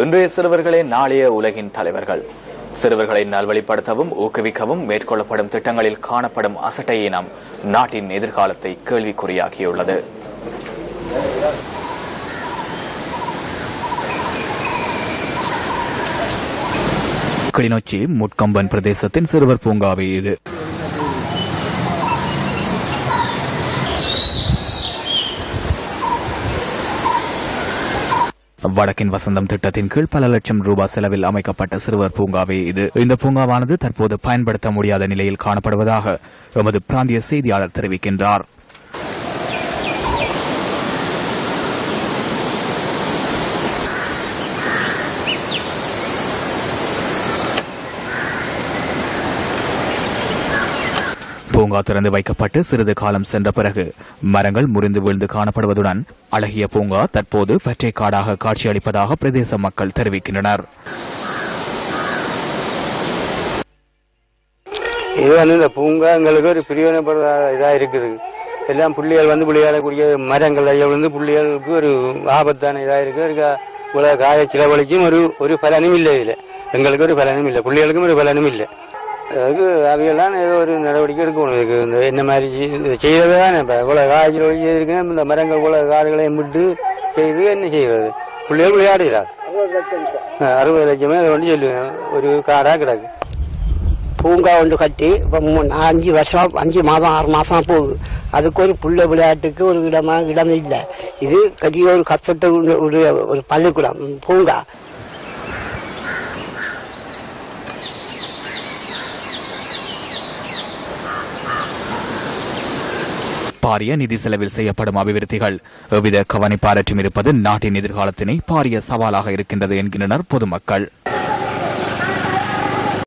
இன்றைய சிறுவர்களே நாளைய உலகின் தலைவர்கள். சிறுவர்களை நல்வழிப்படுத்தவும் ஊக்குவிக்கவும் மேற்கொள்ளப்படும் திட்டங்களில் காணப்படும் அசட்டை இனம் நாட்டின் எதிர்காலத்தை கேள்விக்குறியாகியுள்ளது. கிளிநொச்சி முட்கம்பன் பிரதேசத்தின் சிறுவர் பூங்காவே இது. வடக்கின் வசந்தம் திட்டத்தின் கீழ் பல லட்சம் ரூபாய் செலவில் அமைக்கப்பட்ட சிறுவர் பூங்காவே இது. இந்த பூங்காவானது தற்போது பயன்படுத்த முடியாத நிலையில் காணப்படுவதாக எமது பிராந்திய செய்தியாளர் தெரிவிக்கின்றார். பூங்கா திறந்து வைக்கப்பட்டு சிறிது காலம் சென்ற பிறகு மரங்கள் முறிந்து வீழ்ந்து காணப்படுவதுடன் அழகிய பூங்கா தற்போது பற்றை காடாக காட்சியளிப்பதாக பிரதேச மக்கள் தெரிவிக்கின்றனர். இது இந்த பூங்கா எங்களுக்கு ஒரு பிரிவினைப்படுற இதா இருக்குது. எல்லாம் புள்ளிகள் விளையாடக்கூடிய மரங்கள் புள்ளிகளுக்கு ஒரு ஆபத்தான இதா இருக்கு. காய செலவழிச்சும் ஒரு பலனும் இல்லை. இதுல எங்களுக்கு ஒரு பலனும் இல்லை, புள்ளிகளுக்கும் ஒரு பலனும் இல்லை. அதுக்கு அவையெல்லாம் ஏதோ ஒரு நடவடிக்கை எடுக்கணும். இதுக்கு இந்த என்ன மாதிரி செய்யறதுதான் இப்ப இவ்வளவு காய்ச்சல் ஒழி செய்திருக்கேன். இந்த மரங்கள் இவ்வளவு காடுகளையும் விட்டு செய்து என்ன செய்யறது? பிள்ளைகள் விளையாடுகிறார். 60 லட்சமே அதை ஒன்று சொல்லுவேன். ஒரு காடா கிடக்கு. பூங்கா ஒன்று கட்டி இப்ப 5 வருஷம் 5 மாதம் 6 மாசம் போகுது. அதுக்கு ஒரு புள்ள விளையாட்டுக்கு ஒரு இடம் இல்லை. இது கட்டி ஒரு கஷ்டத்தை ஒரு பள்ளிக்கூடம் பூங்கா. பாரிய நிதி செலவில் செய்யப்படும் அபிவிருத்திகள் எவ்வித கவனிப்பாரற்றும் இருப்பது நாட்டின் எதிர்காலத்தினை பாரிய சவாலாக இருக்கின்றது என்கின்றனர் பொதுமக்கள்.